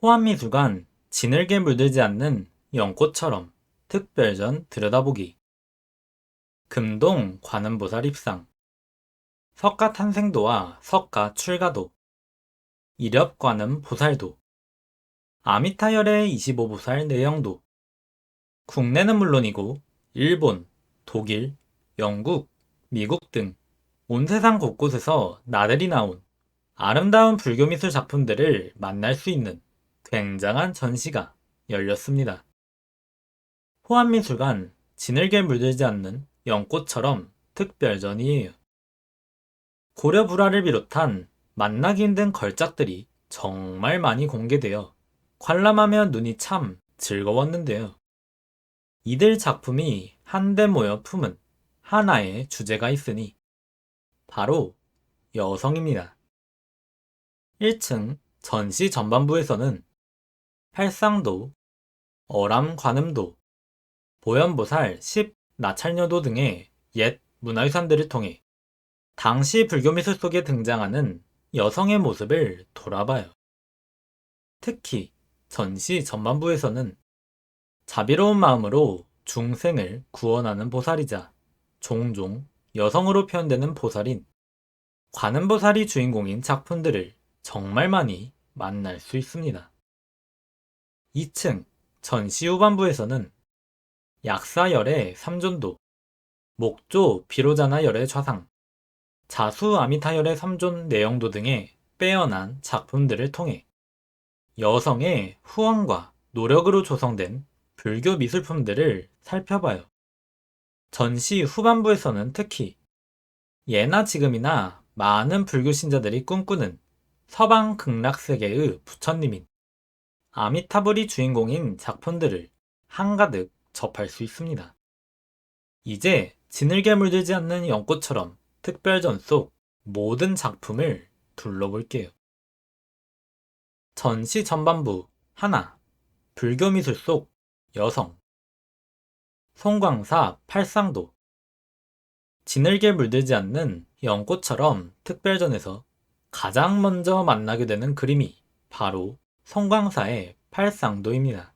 호암미술관 진흙에 물들지 않는 연꽃처럼 특별전 들여다보기. 금동 관음보살 입상. 석가 탄생도와 석가 출가도. 이렵관음 보살도. 아미타열의 25보살 내영도. 국내는 물론이고 일본, 독일, 영국, 미국 등 온 세상 곳곳에서 나들이 나온 아름다운 불교미술 작품들을 만날 수 있는 굉장한 전시가 열렸습니다. 호암미술관 진흙에 물들지 않는 연꽃처럼 특별전이에요. 고려 불화를 비롯한 만나기 힘든 걸작들이 정말 많이 공개되어 관람하면 눈이 참 즐거웠는데요. 이들 작품이 한데 모여 품은 하나의 주제가 있으니 바로 여성입니다. 1층 전시 전반부에서는 팔상도, 어람관음도, 보현보살 10 나찰녀도 등의 옛 문화유산들을 통해 당시 불교미술 속에 등장하는 여성의 모습을 돌아봐요. 특히 전시 전반부에서는 자비로운 마음으로 중생을 구원하는 보살이자 종종 여성으로 표현되는 보살인 관음보살이 주인공인 작품들을 정말 많이 만날 수 있습니다. 2층 전시 후반부에서는 약사열의 삼존도, 목조 비로자나열의 좌상, 자수 아미타열의 삼존 내영도 등의 빼어난 작품들을 통해 여성의 후원과 노력으로 조성된 불교 미술품들을 살펴봐요. 전시 후반부에서는 특히 예나 지금이나 많은 불교 신자들이 꿈꾸는 서방 극락세계의 부처님인 아미타불이 주인공인 작품들을 한가득 접할 수 있습니다. 이제 진흙에 물들지 않는 연꽃처럼 특별전 속 모든 작품을 둘러볼게요. 전시 전반부 하나, 불교미술 속 여성. 송광사 팔상도. 진흙에 물들지 않는 연꽃처럼 특별전에서 가장 먼저 만나게 되는 그림이 바로 송광사의 팔상도입니다.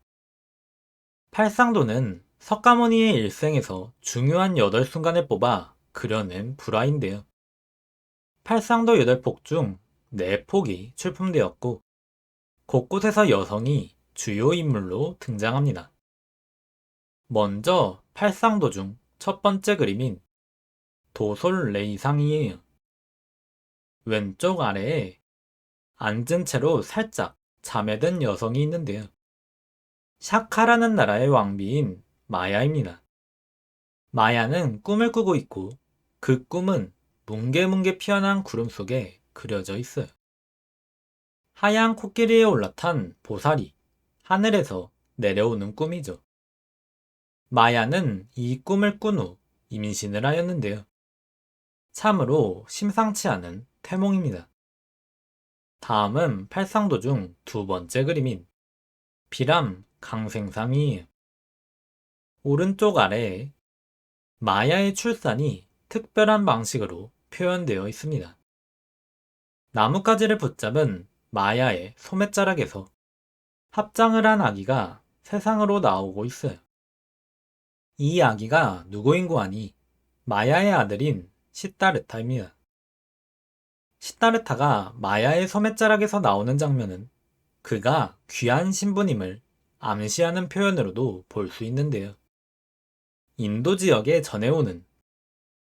팔상도는 석가모니의 일생에서 중요한 8순간을 뽑아 그려낸 불화인데요. 팔상도 8폭 중 4폭이 출품되었고 곳곳에서 여성이 주요 인물로 등장합니다. 먼저 팔상도 중 첫 번째 그림인 도솔레이상이에요. 왼쪽 아래에 앉은 채로 살짝 잠에든 여성이 있는데요. 샤카라는 나라의 왕비인 마야입니다. 마야는 꿈을 꾸고 있고 그 꿈은 뭉게뭉게 피어난 구름 속에 그려져 있어요. 하얀 코끼리에 올라탄 보살이 하늘에서 내려오는 꿈이죠. 마야는 이 꿈을 꾼 후 임신을 하였는데요. 참으로 심상치 않은 태몽입니다. 다음은 팔상도 중 두 번째 그림인 비람 강생상이에요. 오른쪽 아래에 마야의 출산이 특별한 방식으로 표현되어 있습니다. 나뭇가지를 붙잡은 마야의 소매자락에서 합장을 한 아기가 세상으로 나오고 있어요. 이 아기가 누구인고 하니 마야의 아들인 시타르타입니다. 시타르타가 마야의 소매자락에서 나오는 장면은 그가 귀한 신부님을 암시하는 표현으로도 볼 수 있는데요. 인도 지역에 전해오는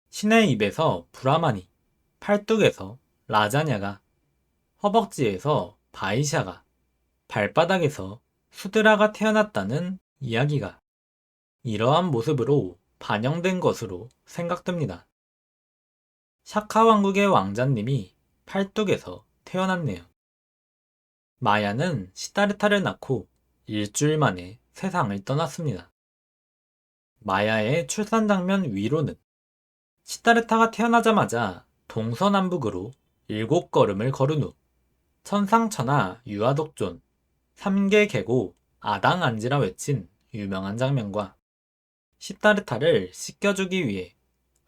신의 입에서 브라마니, 팔뚝에서 라자냐가, 허벅지에서 바이샤가, 발바닥에서 수드라가 태어났다는 이야기가 이러한 모습으로 반영된 것으로 생각됩니다. 샤카 왕국의 왕자님이 팔뚝에서 태어났네요. 마야는 시타르타를 낳고 일주일 만에 세상을 떠났습니다. 마야의 출산 장면 위로는 시타르타가 태어나자마자 동서남북으로 7걸음을 걸은 후 천상천하 유아독존 3개 계고 아당안지라 외친 유명한 장면과 시타르타를 씻겨주기 위해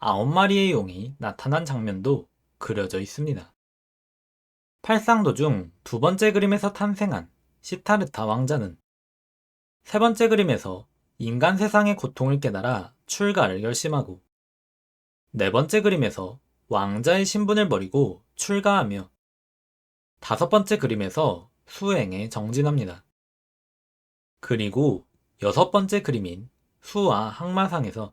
9마리의 용이 나타난 장면도 그려져 있습니다. 팔상도 중 두 번째 그림에서 탄생한 시타르타 왕자는 세 번째 그림에서 인간 세상의 고통을 깨달아 출가를 결심하고 네 번째 그림에서 왕자의 신분을 버리고 출가하며 다섯 번째 그림에서 수행에 정진합니다. 그리고 여섯 번째 그림인 수와 항마상에서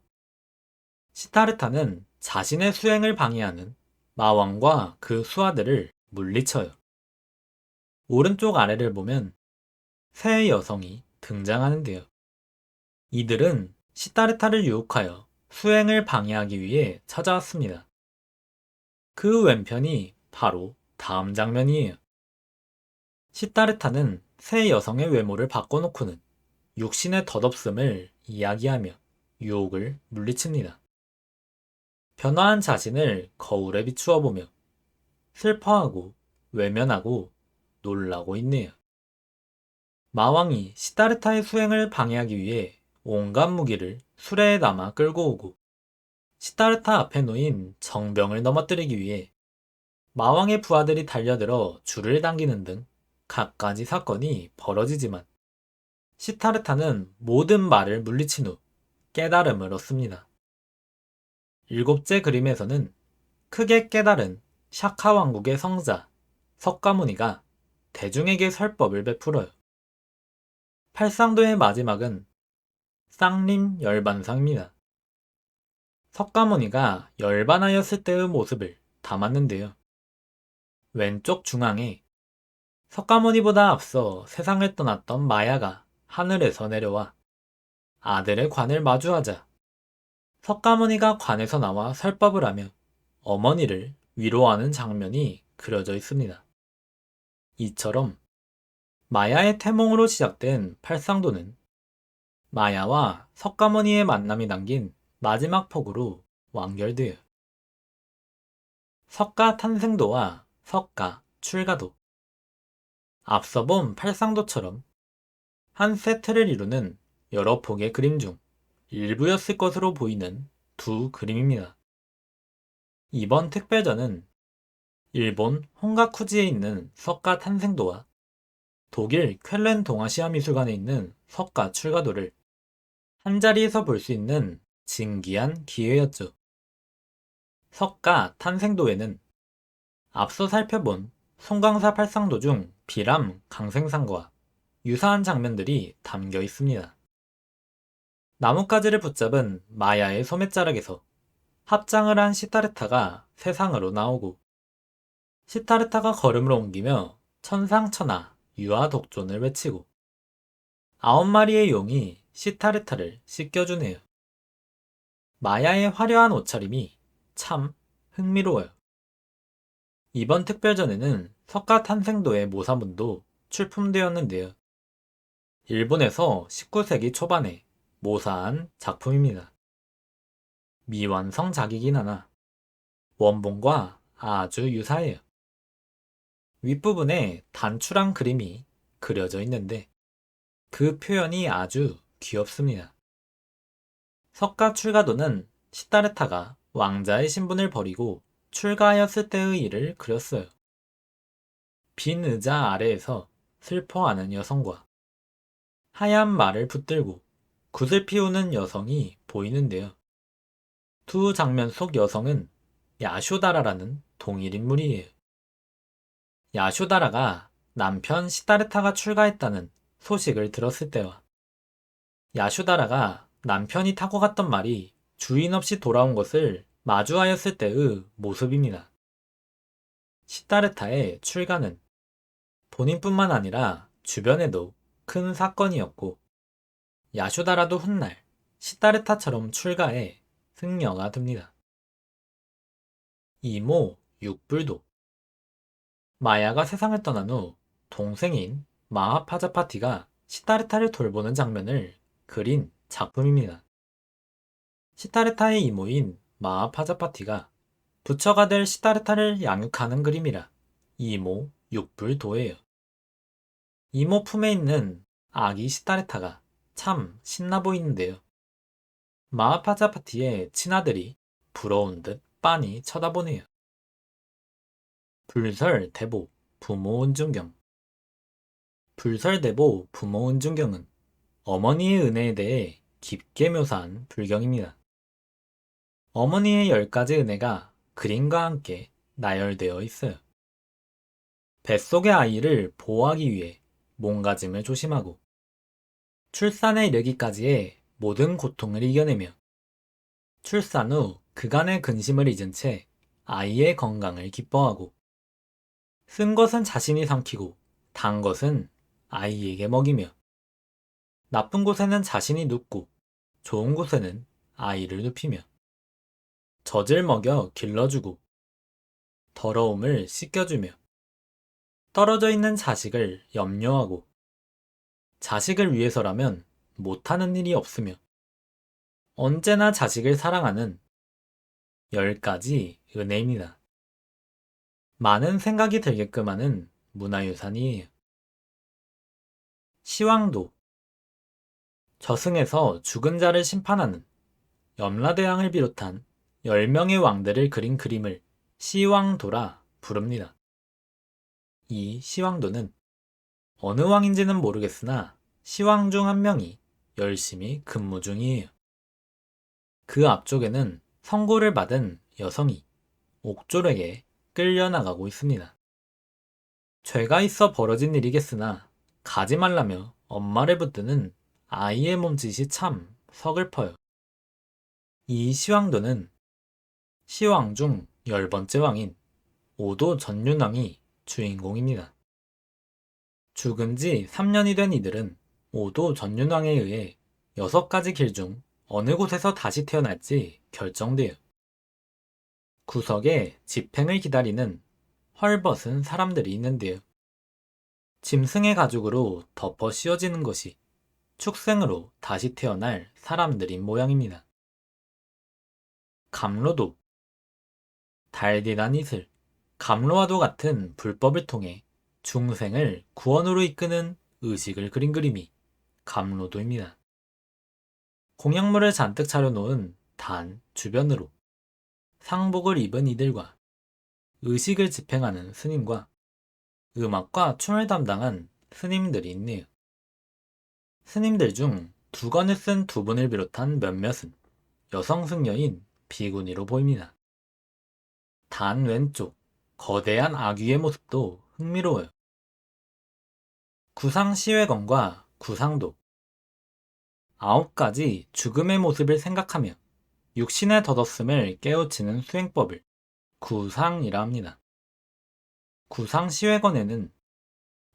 시타르타는 자신의 수행을 방해하는 마왕과 그 수하들을 물리쳐요. 오른쪽 아래를 보면 세 여성이 등장하는데요. 이들은 시타르타를 유혹하여 수행을 방해하기 위해 찾아왔습니다. 그 왼편이 바로 다음 장면이에요. 시타르타는 세 여성의 외모를 바꿔놓고는 육신의 덧없음을 이야기하며 유혹을 물리칩니다. 변화한 자신을 거울에 비추어 보며 슬퍼하고 외면하고 놀라고 있네요. 마왕이 시타르타의 수행을 방해하기 위해 온갖 무기를 수레에 담아 끌고 오고 시타르타 앞에 놓인 정병을 넘어뜨리기 위해 마왕의 부하들이 달려들어 줄을 당기는 등 갖가지 사건이 벌어지지만 시타르타는 모든 말을 물리친 후 깨달음을 얻습니다. 일곱째 그림에서는 크게 깨달은 샤카 왕국의 성자 석가모니가 대중에게 설법을 베풀어요. 팔상도의 마지막은 쌍림 열반상입니다. 석가모니가 열반하였을 때의 모습을 담았는데요. 왼쪽 중앙에 석가모니보다 앞서 세상을 떠났던 마야가 하늘에서 내려와 아들의 관을 마주하자 석가모니가 관에서 나와 설법을 하며 어머니를 위로하는 장면이 그려져 있습니다. 이처럼 마야의 태몽으로 시작된 팔상도는 마야와 석가모니의 만남이 담긴 마지막 폭으로 완결돼요. 석가 탄생도와 석가 출가도. 앞서 본 팔상도처럼 한 세트를 이루는 여러 폭의 그림 중 일부였을 것으로 보이는 두 그림입니다. 이번 특별전은 일본 혼가쿠지에 있는 석가 탄생도와 독일 쾰른 동아시아미술관에 있는 석가 출가도를 한자리에서 볼 수 있는 진기한 기회였죠. 석가 탄생도에는 앞서 살펴본 송강사 팔상도 중 비람 강생상과 유사한 장면들이 담겨 있습니다. 나뭇가지를 붙잡은 마야의 소매자락에서 합장을 한 시타르타가 세상으로 나오고 시타르타가 걸음을 옮기며 천상천하 유아독존을 외치고 9마리의 용이 시타르타를 씻겨주네요. 마야의 화려한 옷차림이 참 흥미로워요. 이번 특별전에는 석가 탄생도의 모사문도 출품되었는데요. 일본에서 19세기 초반에 모사한 작품입니다. 미완성 작이긴 하나 원본과 아주 유사해요. 윗부분에 단추랑 그림이 그려져 있는데 그 표현이 아주 귀엽습니다. 석가 출가도는 시타르타가 왕자의 신분을 버리고 출가하였을 때의 일을 그렸어요. 빈 의자 아래에서 슬퍼하는 여성과 하얀 말을 붙들고 굿을 피우는 여성이 보이는데요. 두 장면 속 여성은 야쇼다라라는 동일 인물이에요. 야쇼다라가 남편 시타르타가 출가했다는 소식을 들었을 때와 야쇼다라가 남편이 타고 갔던 말이 주인 없이 돌아온 것을 마주하였을 때의 모습입니다. 시타르타의 출가는 본인뿐만 아니라 주변에도 큰 사건이었고 야쇼다라도 훗날 시타르타처럼 출가해 승려가 됩니다. 이모 육불도. 마야가 세상을 떠난 후 동생인 마하파자파티가 시타르타를 돌보는 장면을 그린 작품입니다. 시타르타의 이모인 마하파자파티가 부처가 될 시타르타를 양육하는 그림이라 이모 육불도예요. 이모 품에 있는 아기 시타르타가 참 신나 보이는데요. 마하파자파티의 친아들이 부러운 듯 빤히 쳐다보네요. 불설 대보 부모 온중경. 불설대보 부모은중경은 어머니의 은혜에 대해 깊게 묘사한 불경입니다. 어머니의 10가지 은혜가 그림과 함께 나열되어 있어요. 뱃속의 아이를 보호하기 위해 몸가짐을 조심하고 출산에 이르기까지의 모든 고통을 이겨내며 출산 후 그간의 근심을 잊은 채 아이의 건강을 기뻐하고 쓴 것은 자신이 삼키고 단 것은 아이에게 먹이며 나쁜 곳에는 자신이 눕고 좋은 곳에는 아이를 눕히며 젖을 먹여 길러주고 더러움을 씻겨주며 떨어져 있는 자식을 염려하고 자식을 위해서라면 못하는 일이 없으며 언제나 자식을 사랑하는 10가지 은혜입니다. 많은 생각이 들게끔 하는 문화유산이에요. 시황도 저승에서 죽은 자를 심판하는 염라대왕을 비롯한 10명의 왕들을 그린 그림을 시황도라 부릅니다. 이 시황도는 어느 왕인지는 모르겠으나 시황 중 한 명이 열심히 근무 중이에요. 그 앞쪽에는 선고를 받은 여성이 옥졸에게 끌려나가고 있습니다. 죄가 있어 벌어진 일이겠으나 가지 말라며 엄마를 붙드는 아이의 몸짓이 참 서글퍼요. 이 시황도는 시황 중 10번째 왕인 오도 전륜왕이 주인공입니다. 죽은 지 3년이 된 이들은 오도 전륜왕에 의해 6가지 길 중 어느 곳에서 다시 태어날지 결정돼요. 구석에 집행을 기다리는 헐벗은 사람들이 있는데요. 짐승의 가죽으로 덮어 씌워지는 것이 축생으로 다시 태어날 사람들인 모양입니다. 감로도, 달디난 이슬, 감로와도 같은 불법을 통해 중생을 구원으로 이끄는 의식을 그린 그림이 감로도입니다. 공약물을 잔뜩 차려놓은 단 주변으로 상복을 입은 이들과 의식을 집행하는 스님과 음악과 춤을 담당한 스님들이 있네요. 스님들 중 두건을 쓴 2분을 비롯한 몇몇은 여성 승려인 비구니로 보입니다. 단 왼쪽 거대한 아귀의 모습도 흥미로워요. 구상시회검과 구상도 9가지 죽음의 모습을 생각하며 육신의 덧없음을 깨우치는 수행법을 구상이라 합니다. 구상시회권에는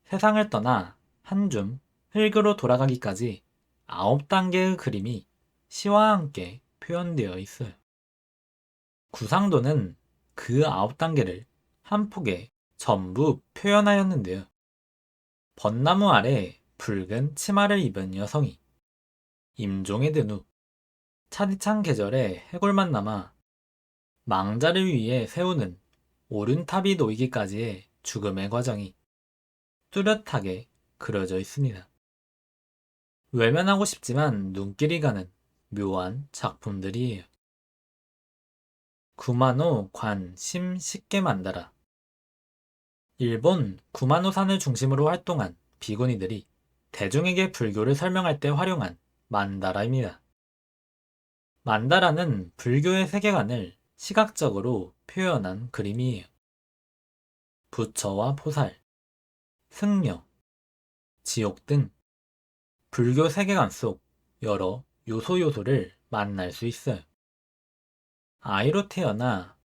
세상을 떠나 한 줌 흙으로 돌아가기까지 9단계의 그림이 시와 함께 표현되어 있어요. 구상도는 그 9단계를 한 폭에 전부 표현하였는데요. 벚나무 아래 붉은 치마를 입은 여성이 임종에 든 후 차디찬 계절에 해골만 남아 망자를 위해 세우는 오륜탑이 놓이기까지의 죽음의 과정이 뚜렷하게 그려져 있습니다. 외면하고 싶지만 눈길이 가는 묘한 작품들이에요. 구마노 관 심 쉽게 만다라. 일본 구마노산을 중심으로 활동한 비구니들이 대중에게 불교를 설명할 때 활용한 만다라입니다. 만다라는 불교의 세계관을 시각적으로 표현한 그림이에요. 부처와 포살, 승려, 지옥 등 불교 세계관 속 여러 요소를 만날 수 있어요. 아이로 태어나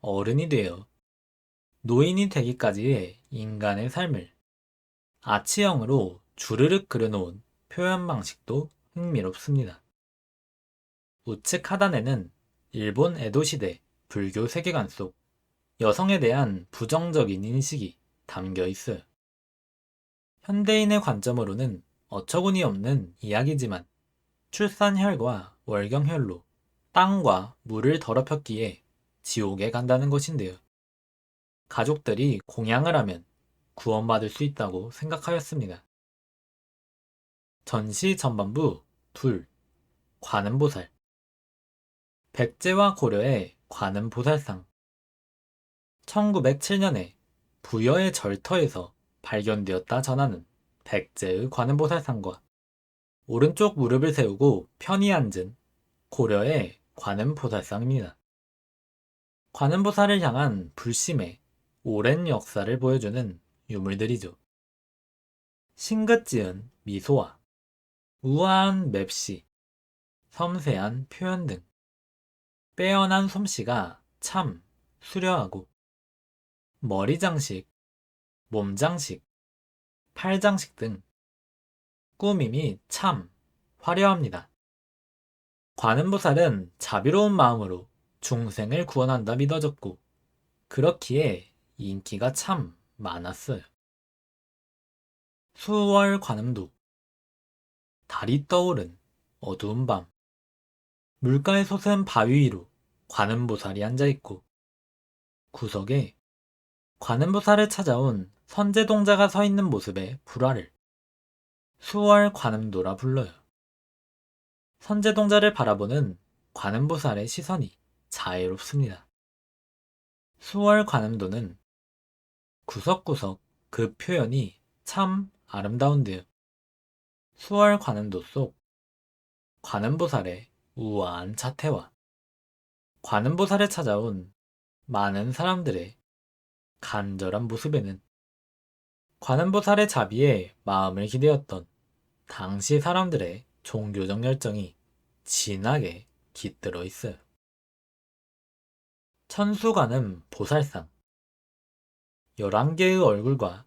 어른이 되어 노인이 되기까지의 인간의 삶을 아치형으로 주르륵 그려놓은 표현 방식도 흥미롭습니다. 우측 하단에는 일본 에도 시대 불교 세계관 속 여성에 대한 부정적인 인식이 담겨 있어요. 현대인의 관점으로는 어처구니 없는 이야기지만 출산혈과 월경혈로 땅과 물을 더럽혔기에 지옥에 간다는 것인데요. 가족들이 공양을 하면 구원받을 수 있다고 생각하였습니다. 전시 전반부 2. 관음보살. 백제와 고려의 관음보살상. 1907년에 부여의 절터에서 발견되었다 전하는 백제의 관음보살상과 오른쪽 무릎을 세우고 편히 앉은 고려의 관음보살상입니다. 관음보살을 향한 불심의 오랜 역사를 보여주는 유물들이죠. 싱긋지은 미소와 우아한 맵시, 섬세한 표현 등 빼어난 솜씨가 참 수려하고 머리 장식, 몸 장식, 팔 장식 등 꾸밈이 참 화려합니다. 관음보살은 자비로운 마음으로 중생을 구원한다 믿어졌고 그렇기에 인기가 참 많았어요. 수월 관음도 달이 떠오른 어두운 밤 물가에 솟은 바위 위로 관음보살이 앉아있고 구석에 관음보살을 찾아온 선제동자가 서 있는 모습의 불화를 수월 관음도라 불러요. 선제동자를 바라보는 관음보살의 시선이 자애롭습니다. 수월 관음도는 구석구석 그 표현이 참 아름다운데요. 수월 관음도 속 관음보살의 우아한 자태와 관음보살을 찾아온 많은 사람들의 간절한 모습에는 관음보살의 자비에 마음을 기대었던 당시 사람들의 종교적 열정이 진하게 깃들어 있어요. 천수관음 보살상 11개의 얼굴과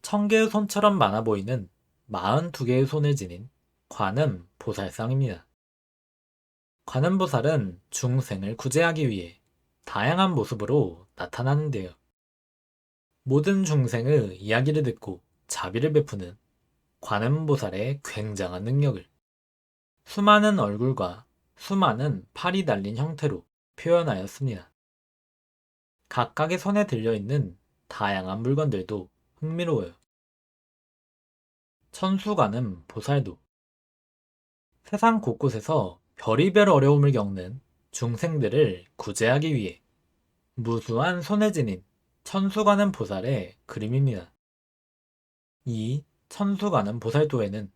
1000개의 손처럼 많아 보이는 42개의 손을 지닌 관음 보살상입니다. 관음 보살은 중생을 구제하기 위해 다양한 모습으로 나타나는데요. 모든 중생의 이야기를 듣고 자비를 베푸는 관음 보살의 굉장한 능력을 수많은 얼굴과 수많은 팔이 달린 형태로 표현하였습니다. 각각의 손에 들려있는 다양한 물건들도 흥미로워요. 천수관음 보살도 세상 곳곳에서 별의별 어려움을 겪는 중생들을 구제하기 위해 무수한 손에 지닌 천수관음 보살의 그림입니다. 이 천수관음 보살도에는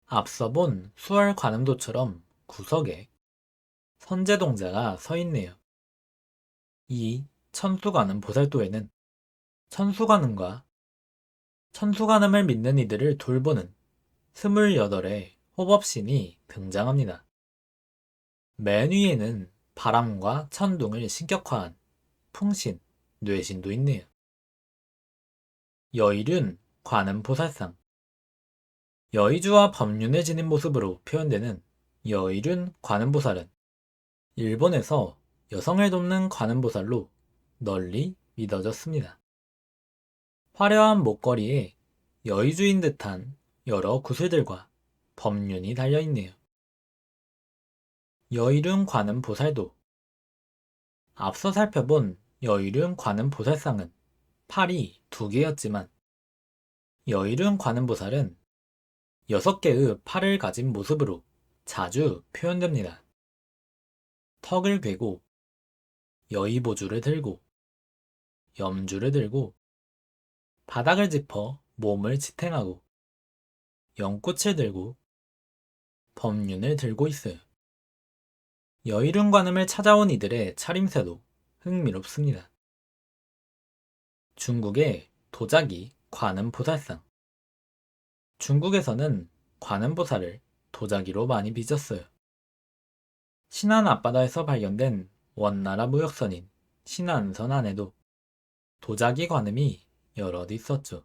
앞서 본 수월관음도처럼 구석에 선제동자가 서 있네요. 이 천수관음 보살도에는 천수관음과 천수관음을 믿는 이들을 돌보는 28의 호법신이 등장합니다. 맨 위에는 바람과 천둥을 신격화한 풍신, 뇌신도 있네요. 여의륜 관음보살상 여의주와 법륜을 지닌 모습으로 표현되는 여의륜 관음보살은 일본에서 여성을 돕는 관음보살로 널리 믿어졌습니다. 화려한 목걸이에 여의주인 듯한 여러 구슬들과 법륜이 달려있네요. 여의륜 관음보살도 앞서 살펴본 여의륜 관음보살상은 팔이 2개였지만 여의륜 관음보살은 6개의 팔을 가진 모습으로 자주 표현됩니다. 턱을 괴고 여의보주를 들고 염주를 들고 바닥을 짚어 몸을 지탱하고 연꽃을 들고 법륜을 들고 있어요. 여의륜 관음을 찾아온 이들의 차림새도 흥미롭습니다. 중국의 도자기 관음보살상 중국에서는 관음보살을 도자기로 많이 빚었어요. 신안 앞바다에서 발견된 원나라 무역선인 신안선 안에도 도자기 관음이 여럿 있었죠.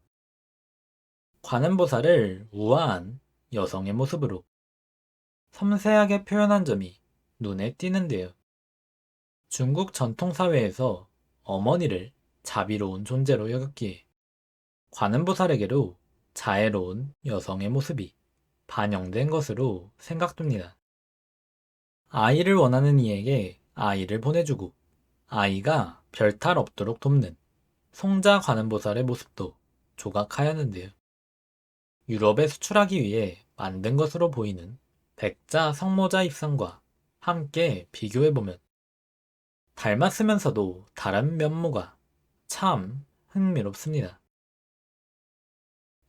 관음보살을 우아한 여성의 모습으로 섬세하게 표현한 점이 눈에 띄는데요. 중국 전통사회에서 어머니를 자비로운 존재로 여겼기에 관음보살에게로 자애로운 여성의 모습이 반영된 것으로 생각됩니다. 아이를 원하는 이에게 아이를 보내주고 아이가 별탈 없도록 돕는 송자 관음보살의 모습도 조각하였는데요. 유럽에 수출하기 위해 만든 것으로 보이는 백자 성모자 입상과 함께 비교해보면 닮았으면서도 다른 면모가 참 흥미롭습니다.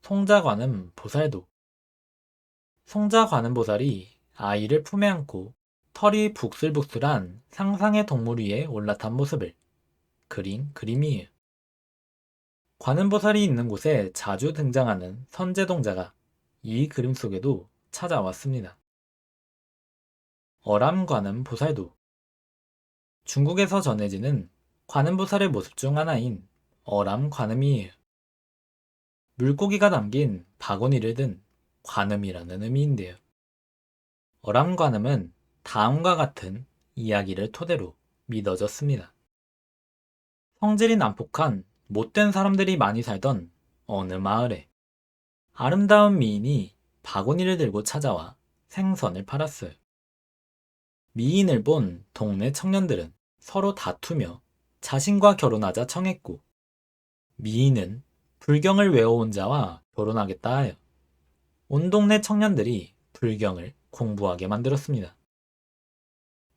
송자관음 보살도. 송자관음보살이 아이를 품에 안고 털이 북슬북슬한 상상의 동물 위에 올라탄 모습을 그린 그림이에요. 관음보살이 있는 곳에 자주 등장하는 선제동자가 이 그림 속에도 찾아왔습니다. 어람관음보살도. 중국에서 전해지는 관음보살의 모습 중 하나인 어람관음이에요. 물고기가 담긴 바구니를 든 관음이라는 의미인데요. 어람관음은 다음과 같은 이야기를 토대로 믿어졌습니다. 성질이 난폭한 못된 사람들이 많이 살던 어느 마을에 아름다운 미인이 바구니를 들고 찾아와 생선을 팔았어요. 미인을 본 동네 청년들은 서로 다투며 자신과 결혼하자 청했고, 미인은 불경을 외워온 자와 결혼하겠다 하여 온 동네 청년들이 불경을 공부하게 만들었습니다.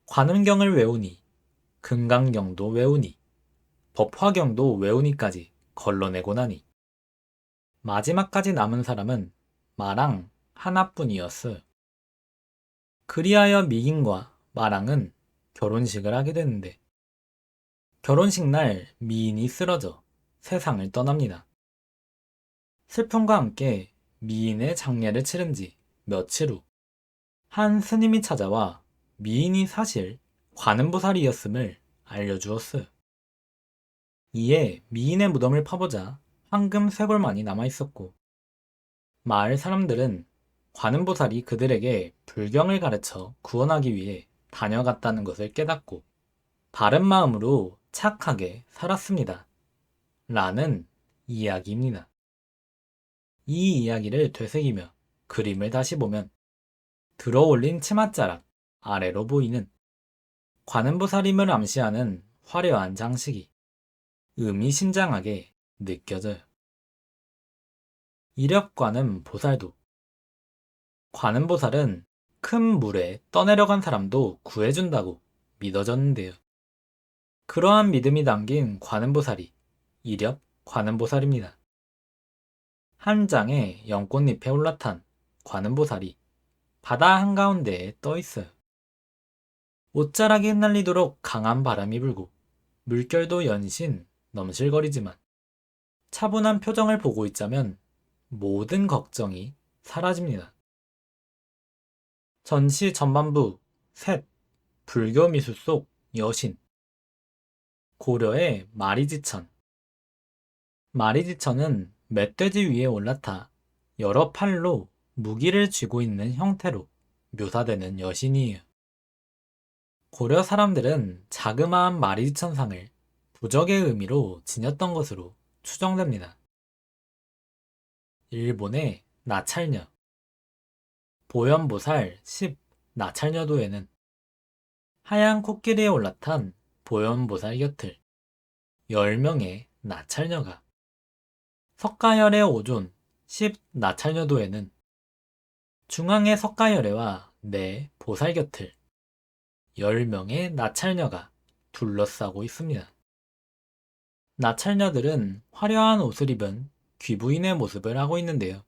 관음경을 외우니, 금강경도 외우니, 법화경도 외우니까지 걸러내고 나니 마지막까지 남은 사람은 마랑 하나뿐이었어요. 그리하여 미인과 마랑은 결혼식을 하게 되는데, 결혼식 날 미인이 쓰러져 세상을 떠납니다. 슬픔과 함께 미인의 장례를 치른 지 며칠 후, 한 스님이 찾아와 미인이 사실 관음보살이었음을 알려주었어요. 이에 미인의 무덤을 파보자 황금 쇄골만이 남아있었고, 마을 사람들은 관음보살이 그들에게 불경을 가르쳐 구원하기 위해 다녀갔다는 것을 깨닫고 바른 마음으로 착하게 살았습니다. 라는 이야기입니다. 이 이야기를 되새기며 그림을 다시 보면 들어올린 치맛자락 아래로 보이는 관음보살임을 암시하는 화려한 장식이 의미심장하게 느껴져요. 이력관음 보살도. 관음보살은 큰 물에 떠내려간 사람도 구해준다고 믿어졌는데요. 그러한 믿음이 담긴 관음보살이 이력 관음보살입니다. 한 장의 연꽃잎에 올라탄 관음보살이 바다 한가운데에 떠 있어요. 옷자락이 흩날리도록 강한 바람이 불고 물결도 연신 넘실거리지만 차분한 표정을 보고 있자면 모든 걱정이 사라집니다. 전시 전반부 셋 불교 미술 속 여신. 고려의 마리지천. 마리지천은 멧돼지 위에 올라타 여러 팔로 무기를 쥐고 있는 형태로 묘사되는 여신이에요. 고려 사람들은 자그마한 마리지천상을 부적의 의미로 지녔던 것으로 추정됩니다. 일본의 나찰녀. 보현보살 10 나찰녀도에는 하얀 코끼리에 올라탄 보현보살 곁을 10명의 나찰녀가, 석가열의 오존 10 나찰녀도에는 중앙의 석가열애와 네 보살 곁을 10명의 나찰녀가 둘러싸고 있습니다. 나찰녀들은 화려한 옷을 입은 귀부인의 모습을 하고 있는데요.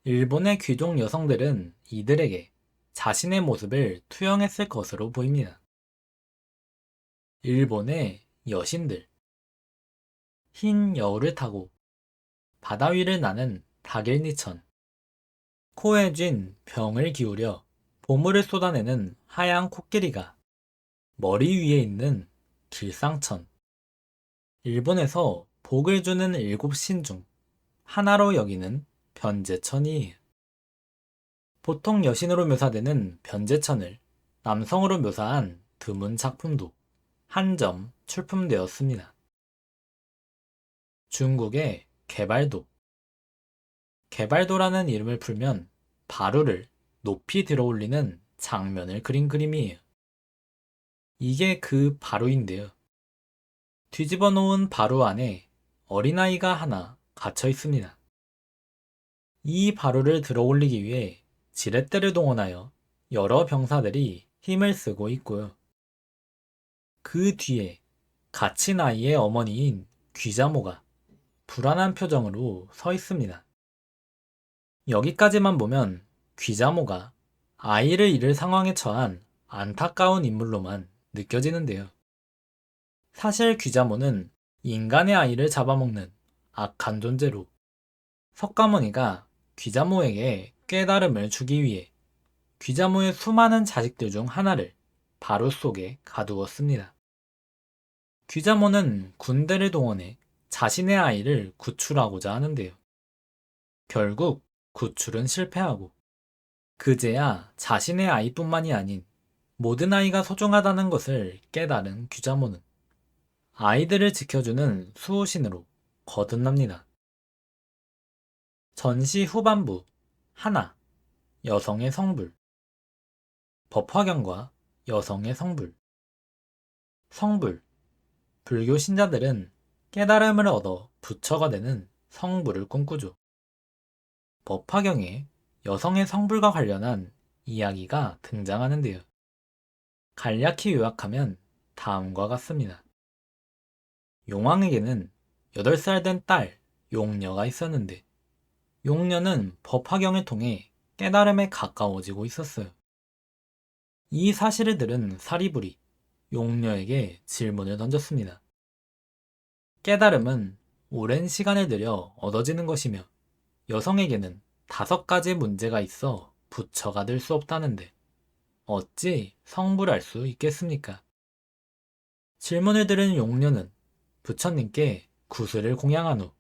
일본의 귀족 여성들은 이들에게 자신의 모습을 투영했을 것으로 보입니다. 일본의 여신들. 흰 여우를 타고 바다 위를 나는 다길니천. 코에 쥔 병을 기울여 보물을 쏟아내는 하얀 코끼리가 머리 위에 있는 길상천. 일본에서 복을 주는 7신 중 하나로 여기는 변제천이에요. 보통 여신으로 묘사되는 변제천을 남성으로 묘사한 드문 작품도 한 점 출품되었습니다. 중국의 개발도. 개발도라는 이름을 풀면 바루를 높이 들어올리는 장면을 그린 그림이에요. 이게 그 바루인데요. 뒤집어 놓은 바루 안에 어린아이가 하나 갇혀 있습니다. 이 바루를 들어올리기 위해 지렛대를 동원하여 여러 병사들이 힘을 쓰고 있고요. 그 뒤에 갇힌 아이의 어머니인 귀자모가 불안한 표정으로 서 있습니다. 여기까지만 보면 귀자모가 아이를 잃을 상황에 처한 안타까운 인물로만 느껴지는데요. 사실 귀자모는 인간의 아이를 잡아먹는 악한 존재로 석가모니가 귀자모에게 깨달음을 주기 위해 귀자모의 수많은 자식들 중 하나를 바로 속에 가두었습니다. 귀자모는 군대를 동원해 자신의 아이를 구출하고자 하는데요. 결국 구출은 실패하고 그제야 자신의 아이뿐만이 아닌 모든 아이가 소중하다는 것을 깨달은 귀자모는 아이들을 지켜주는 수호신으로 거듭납니다. 전시 후반부 하나, 여성의 성불. 법화경과 여성의 성불. 성불. 불교 신자들은 깨달음을 얻어 부처가 되는 성불을 꿈꾸죠. 법화경에 여성의 성불과 관련한 이야기가 등장하는데요. 간략히 요약하면 다음과 같습니다. 용왕에게는 8살 된 딸 용녀가 있었는데 용녀는 법화경을 통해 깨달음에 가까워지고 있었어요. 이 사실을 들은 사리불이 용녀에게 질문을 던졌습니다. 깨달음은 오랜 시간을 들여 얻어지는 것이며 여성에게는 5가지 문제가 있어 부처가 될 수 없다는데 어찌 성불할 수 있겠습니까? 질문을 들은 용녀는 부처님께 구슬을 공양한 후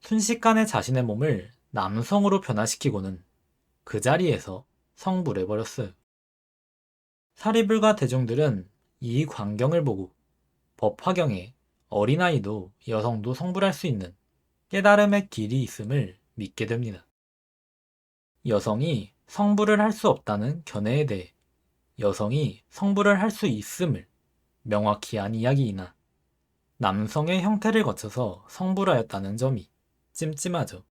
순식간에 자신의 몸을 남성으로 변화시키고는 그 자리에서 성불해버렸어요. 사리불과 대중들은 이 광경을 보고 법화경에 어린아이도 여성도 성불할 수 있는 깨달음의 길이 있음을 믿게 됩니다. 여성이 성불을 할 수 없다는 견해에 대해 여성이 성불을 할 수 있음을 명확히 한 이야기이나 남성의 형태를 거쳐서 성불하였다는 점이 찜찜하죠.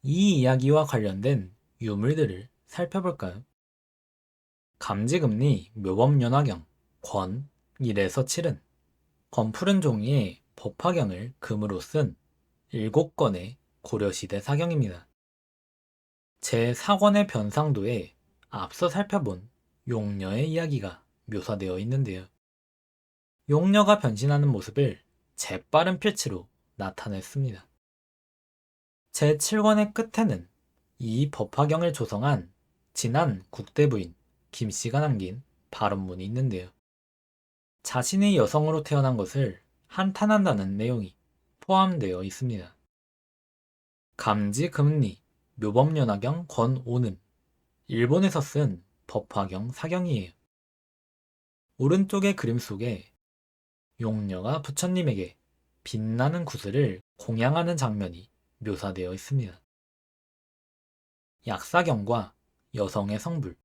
이 이야기와 관련된 유물들을 살펴볼까요? 감지금리 묘법연화경 권 1에서 7은 검푸른 종이에 법화경을 금으로 쓴 7권의 고려시대 사경입니다. 제4권의 변상도에 앞서 살펴본 용녀의 이야기가 묘사되어 있는데요. 용녀가 변신하는 모습을 재빠른 필치로 나타냈습니다. 제7권의 끝에는 이 법화경을 조성한 진안 국대부인 김씨가 남긴 발언문이 있는데요. 자신이 여성으로 태어난 것을 한탄한다는 내용이 포함되어 있습니다. 감지금리 묘법연화경 권 5는 일본에서 쓴 법화경 사경이에요. 오른쪽의 그림 속에 용녀가 부처님에게 빛나는 구슬을 공양하는 장면이 묘사되어 있습니다. 약사경과 여성의 성불.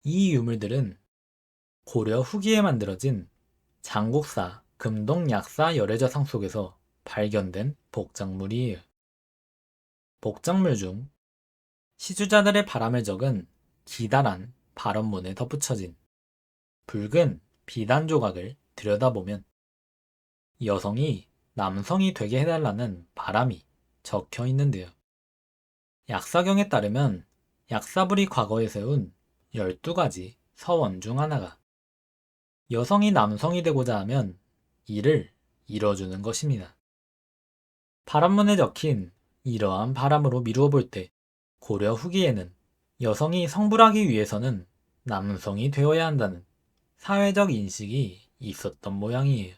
이 유물들은 고려 후기에 만들어진 장국사 금동약사 열애자상 속에서 발견된 복장물이에요. 복장물 중 시주자들의 바람을 적은 기다란 발언문에 덧붙여진 붉은 비단 조각을 들여다보면 여성이 남성이 되게 해달라는 바람이 적혀 있는데요. 약사경에 따르면 약사불이 과거에 세운 12가지 서원 중 하나가 여성이 남성이 되고자 하면 이를 이뤄주는 것입니다. 바람문에 적힌 이러한 바람으로 미루어 볼 때 고려 후기에는 여성이 성불하기 위해서는 남성이 되어야 한다는 사회적 인식이 있었던 모양이에요.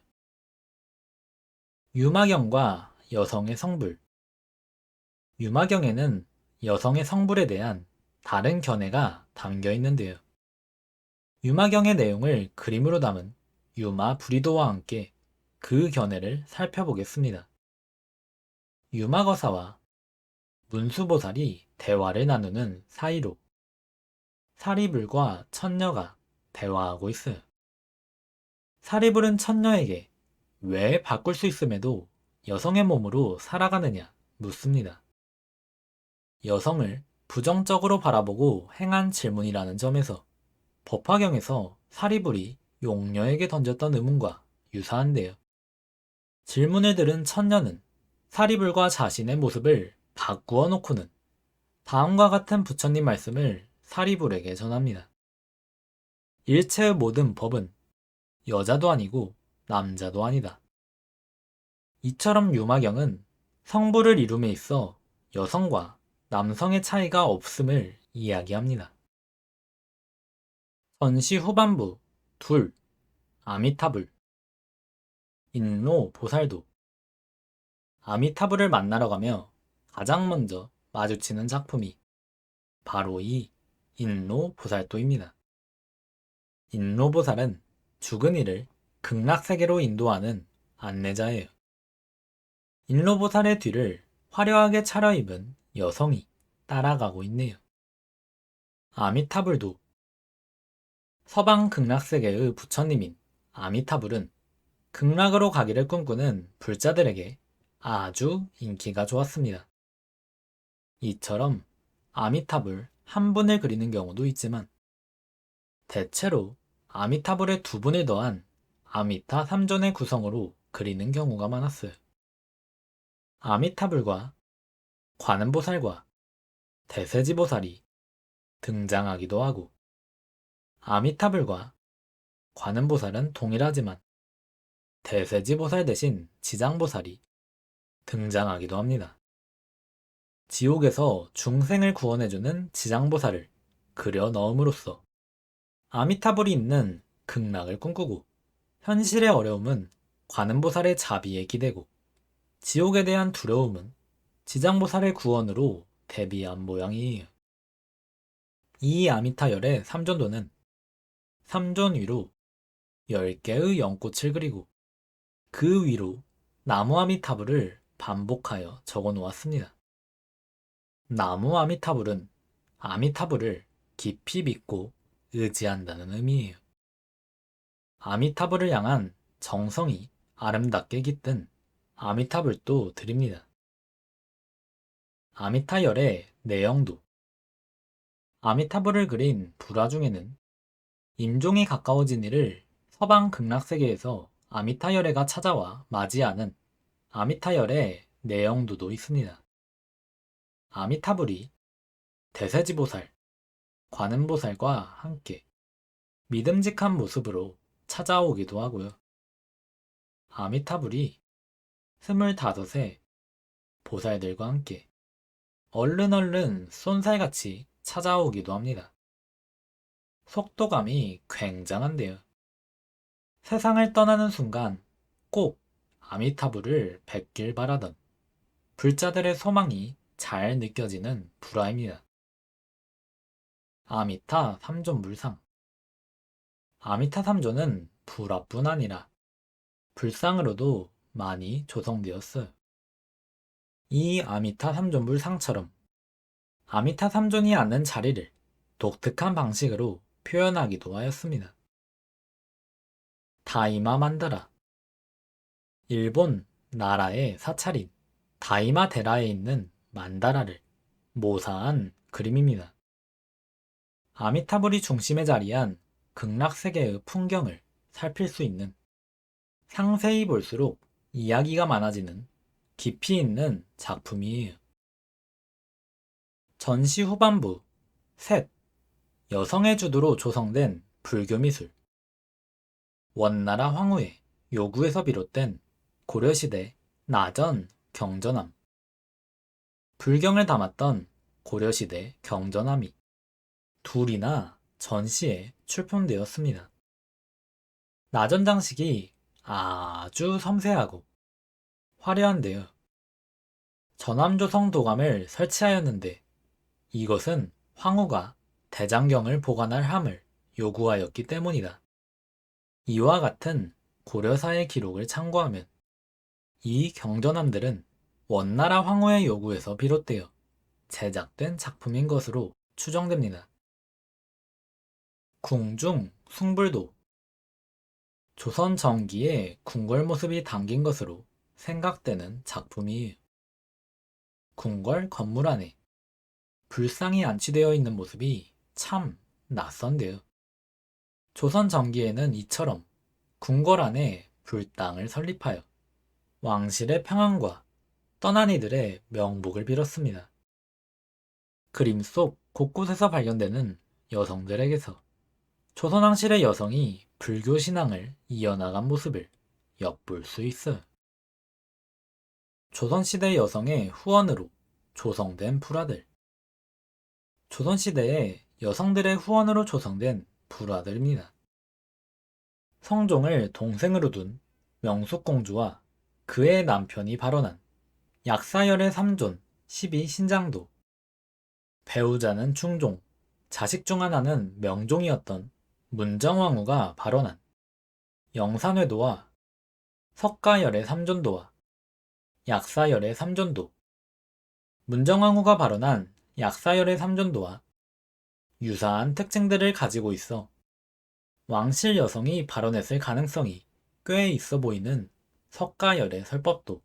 유마경과 여성의 성불. 유마경에는 여성의 성불에 대한 다른 견해가 담겨 있는데요. 유마경의 내용을 그림으로 담은 유마 불이도와 함께 그 견해를 살펴보겠습니다. 유마거사와 문수보살이 대화를 나누는 사이로 사리불과 천녀가 대화하고 있어요. 사리불은 천녀에게 왜 바꿀 수 있음에도 여성의 몸으로 살아가느냐 묻습니다. 여성을 부정적으로 바라보고 행한 질문이라는 점에서 법화경에서 사리불이 용녀에게 던졌던 의문과 유사한데요. 질문을 들은 천녀는 사리불과 자신의 모습을 바꾸어 놓고는 다음과 같은 부처님 말씀을 사리불에게 전합니다. 일체의 모든 법은 여자도 아니고 남자도 아니다. 이처럼 유마경은 성부를 이룸에 있어 여성과 남성의 차이가 없음을 이야기합니다. 전시 후반부 둘, 아미타불, 인로 보살도. 아미타불을 만나러 가며 가장 먼저 마주치는 작품이 바로 이 인로 보살도입니다. 인로 보살은 죽은 이를 극락세계로 인도하는 안내자예요. 인로 보살의 뒤를 화려하게 차려입은 여성이 따라가고 있네요. 아미타불도. 서방 극락세계의 부처님인 아미타불은 극락으로 가기를 꿈꾸는 불자들에게 아주 인기가 좋았습니다. 이처럼 아미타불 한 분을 그리는 경우도 있지만 대체로 아미타불의 두 분을 더한 아미타 3존의 구성으로 그리는 경우가 많았어요. 아미타불과 관음보살과 대세지보살이 등장하기도 하고, 아미타불과 관음보살은 동일하지만 대세지보살 대신 지장보살이 등장하기도 합니다. 지옥에서 중생을 구원해주는 지장보살을 그려 넣음으로써 아미타불이 있는 극락을 꿈꾸고, 현실의 어려움은 관음보살의 자비에 기대고, 지옥에 대한 두려움은 지장보살의 구원으로 대비한 모양이에요. 이 아미타열의 삼존도는 3존 위로 10개의 연꽃을 그리고 그 위로 나무 아미타불을 반복하여 적어 놓았습니다. 나무 아미타불은 아미타불을 깊이 믿고 의지한다는 의미예요. 아미타불을 향한 정성이 아름답게 깃든 아미타불도 드립니다. 아미타열의 내용도. 아미타불을 그린 불화 중에는 임종이 가까워진 이를 서방 극락세계에서 아미타열애가 찾아와 맞이하는 아미타열의 내용도도 있습니다. 아미타불이 대세지보살, 관음보살과 함께 믿음직한 모습으로 찾아오기도 하고요. 아미타불이 25의 보살들과 함께 얼른 쏜살같이 찾아오기도 합니다. 속도감이 굉장한데요. 세상을 떠나는 순간 꼭 아미타불을 뵙길 바라던 불자들의 소망이 잘 느껴지는 불화입니다. 아미타 3존 물상. 아미타 3존은 불화뿐 아니라 불상으로도 많이 조성되었어요. 이 아미타 3존 물상처럼 아미타 3존이 앉는 자리를 독특한 방식으로 표현하기도 하였습니다. 다이마 만다라. 일본 나라의 사찰인 다이마 데라에 있는 만다라를 모사한 그림입니다. 아미타불이 중심에 자리한 극락세계의 풍경을 살필 수 있는, 상세히 볼수록 이야기가 많아지는 깊이 있는 작품이에요. 전시 후반부 셋, 여성의 주도로 조성된 불교 미술. 원나라 황후의 요구에서 비롯된 고려시대 나전 경전함. 불경을 담았던 고려시대 경전함이 둘이나 전시에 출품되었습니다. 나전 장식이 아주 섬세하고 화려한데요. 전함조성 도감을 설치하였는데 이것은 황후가 대장경을 보관할 함을 요구하였기 때문이다. 이와 같은 고려사의 기록을 참고하면 이 경전함들은 원나라 황후의 요구에서 비롯되어 제작된 작품인 것으로 추정됩니다. 궁중 숭불도. 조선 전기의 궁궐 모습이 담긴 것으로 생각되는 작품이에요. 궁궐 건물 안에 불상이 안치되어 있는 모습이 참 낯선데요. 조선 전기에는 이처럼 궁궐 안에 불당을 설립하여 왕실의 평안과 떠난 이들의 명복을 빌었습니다. 그림 속 곳곳에서 발견되는 여성들에게서 조선왕실의 여성이 불교 신앙을 이어나간 모습을 엿볼 수 있어요. 조선시대 여성의 후원으로 조성된 불화들. 조선시대의 여성들의 후원으로 조성된 불화들입니다. 성종을 동생으로 둔 명숙공주와 그의 남편이 발언한 약사열의 3존 12신장도, 배우자는 충종, 자식 중 하나는 명종이었던 문정왕후가 발언한 영산회도와 석가열의 3존도와 약사열의 3존도, 문정왕후가 발언한 약사열의 3존도와 유사한 특징들을 가지고 있어 왕실 여성이 발언했을 가능성이 꽤 있어 보이는 석가열의 설법도,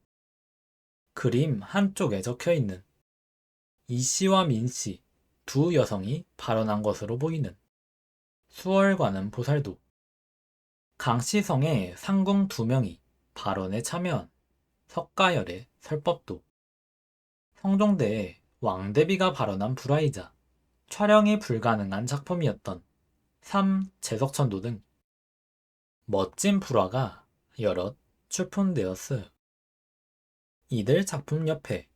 그림 한쪽에 적혀있는 이씨와 민씨 두 여성이 발언한 것으로 보이는 수월관음 보살도, 강씨성의 상궁 2명이 발언에 참여한 석가열의 설법도, 성종대의 왕대비가 발언한 불화이자 촬영이 불가능한 작품이었던 삼제석천도 등 멋진 불화가 여럿 출품되었어요. 이들 작품 옆에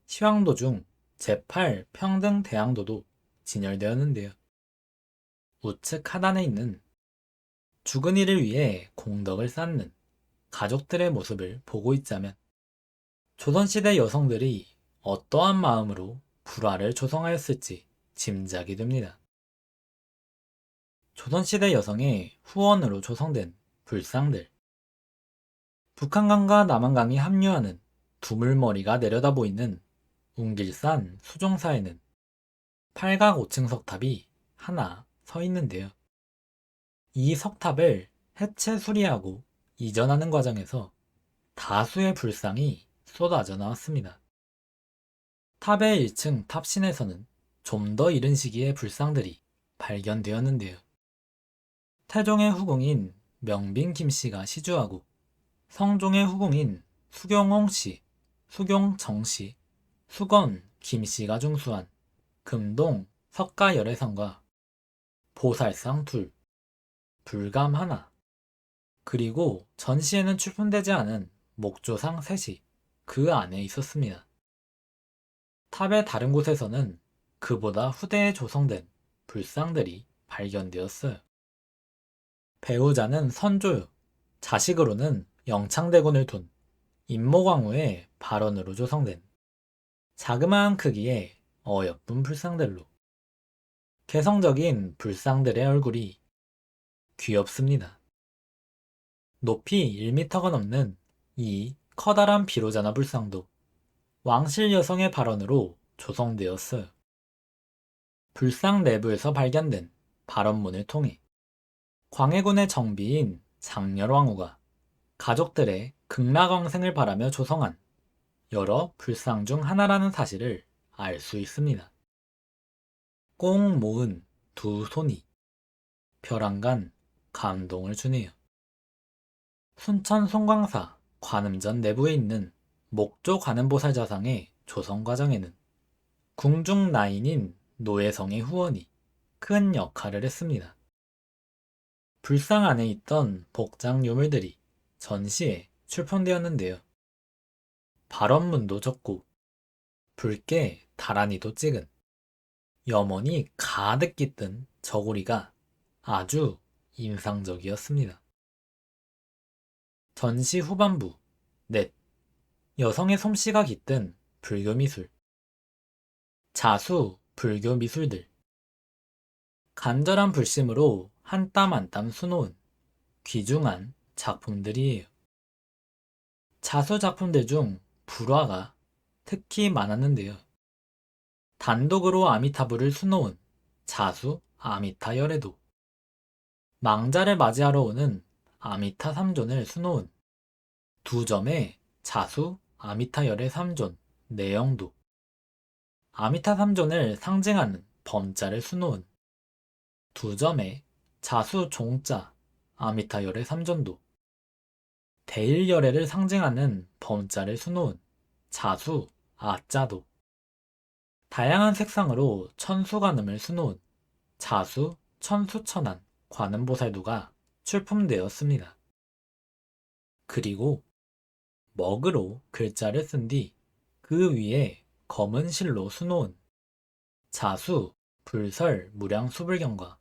시황도 중 제8 평등대항도도 진열되었는데요. 우측 하단에 있는 죽은 이를 위해 공덕을 쌓는 가족들의 모습을 보고 있자면 조선시대 여성들이 어떠한 마음으로 불화를 조성하였을지 짐작이 됩니다. 조선시대 여성의 후원으로 조성된 불상들. 북한강과 남한강이 합류하는 두물머리가 내려다 보이는 웅길산 수종사에는 팔각 5층 석탑이 하나 서 있는데요. 이 석탑을 해체 수리하고 이전하는 과정에서 다수의 불상이 쏟아져 나왔습니다. 탑의 1층 탑신에서는 좀 더 이른 시기의 불상들이 발견되었는데요. 태종의 후궁인 명빈 김씨가 시주하고 성종의 후궁인 수경홍씨, 수경정씨, 수건 김씨가 중수한 금동 석가열애상과 보살상 2, 불감 1, 그리고 전시에는 출품되지 않은 목조상 3이 그 안에 있었습니다. 탑의 다른 곳에서는 그보다 후대에 조성된 불상들이 발견되었어요. 배우자는 선조유, 자식으로는 영창대군을 둔 임모광우의 발언으로 조성된 자그마한 크기의 어여쁜 불상들로 개성적인 불상들의 얼굴이 귀엽습니다. 높이 1m가 넘는 이 커다란 비로자나 불상도 왕실 여성의 발언으로 조성되었어요. 불상 내부에서 발견된 발언문을 통해 광해군의 정비인 장렬왕후가 가족들의 극락왕생을 바라며 조성한 여러 불상 중 하나라는 사실을 알 수 있습니다. 꼭 모은 두 손이 벼랑간 감동을 주네요. 순천 송광사 관음전 내부에 있는 목조 관음보살 자상의 조성 과정에는 궁중 나인인 노혜성의 후원이 큰 역할을 했습니다. 불상 안에 있던 복장 유물들이 전시에 출품되었는데요. 발언문도 적고 붉게 다란이도 찍은 염원이 가득 깃든 저고리가 아주 인상적이었습니다. 전시 후반부 넷. 여성의 솜씨가 깃든 불교미술. 자수 불교미술들. 간절한 불심으로 한 땀 한 땀 수놓은 귀중한 작품들이에요. 자수 작품들 중 불화가 특히 많았는데요. 단독으로 아미타불을 수놓은 자수 아미타열애도, 망자를 맞이하러 오는 아미타 3존을 수놓은 두 점의 자수 아미타열애 3존 내영도, 아미타 3존을 상징하는 범자를 수놓은 두 점의 자수 종자 아미타열애 3존도, 대일열애를 상징하는 범자를 수놓은 자수 아자도, 다양한 색상으로 천수관음을 수놓은 자수, 천수천안, 관음보살도가 출품되었습니다. 그리고 먹으로 글자를 쓴 뒤 그 위에 검은 실로 수놓은 자수, 불설, 무량수불경과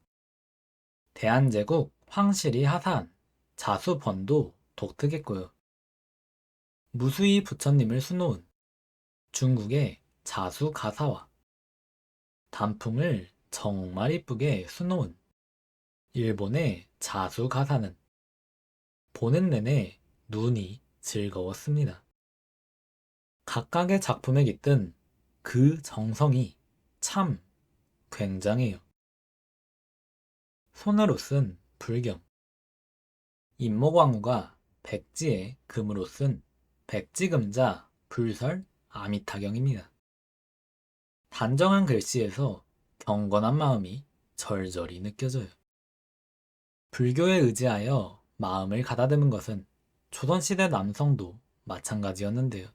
대한제국 황실이 하사한 자수번도 독특했고요. 무수히 부처님을 수놓은 중국의 자수가사와 단풍을 정말 이쁘게 수놓은 일본의 자수가사는 보는 내내 눈이 즐거웠습니다. 각각의 작품에 깃든 그 정성이 참 굉장해요. 손으로 쓴 불경, 임모광우가 백지에 금으로 쓴 백지금자 불설 아미타경입니다. 단정한 글씨에서 경건한 마음이 절절히 느껴져요. 불교에 의지하여 마음을 가다듬은 것은 조선시대 남성도 마찬가지였는데요.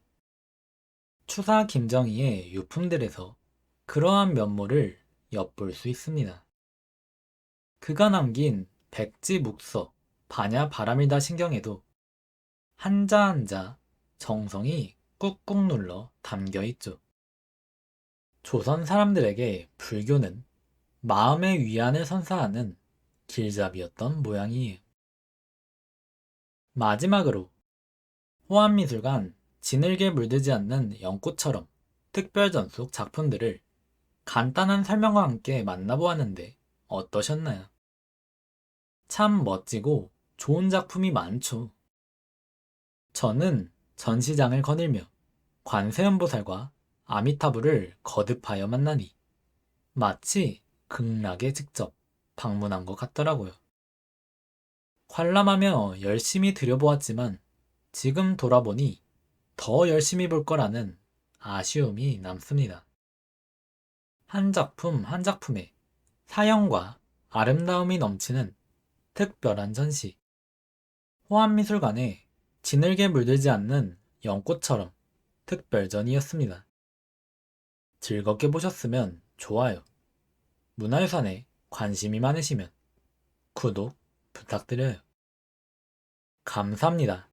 추사 김정희의 유품들에서 그러한 면모를 엿볼 수 있습니다. 그가 남긴 백지묵서 반야바라밀다 신경에도 한자 한자 정성이 꾹꾹 눌러 담겨 있죠. 조선 사람들에게 불교는 마음의 위안을 선사하는 길잡이였던 모양이에요. 마지막으로 호암미술관 진흙에 물들지 않는 연꽃처럼 특별전 속 작품들을 간단한 설명과 함께 만나보았는데 어떠셨나요? 참 멋지고 좋은 작품이 많죠. 저는 전시장을 거닐며 관세음보살과 아미타부를 거듭하여 만나니 마치 극락에 직접 방문한 것 같더라고요. 관람하며 열심히 들여보았지만 지금 돌아보니 더 열심히 볼 거라는 아쉬움이 남습니다. 한 작품 한 작품에 사형과 아름다움이 넘치는 특별한 전시. 호암미술관에 진흙에 물들지 않는 연꽃처럼 특별전이었습니다. 즐겁게 보셨으면 좋아요. 문화유산에 관심이 많으시면 구독 부탁드려요. 감사합니다.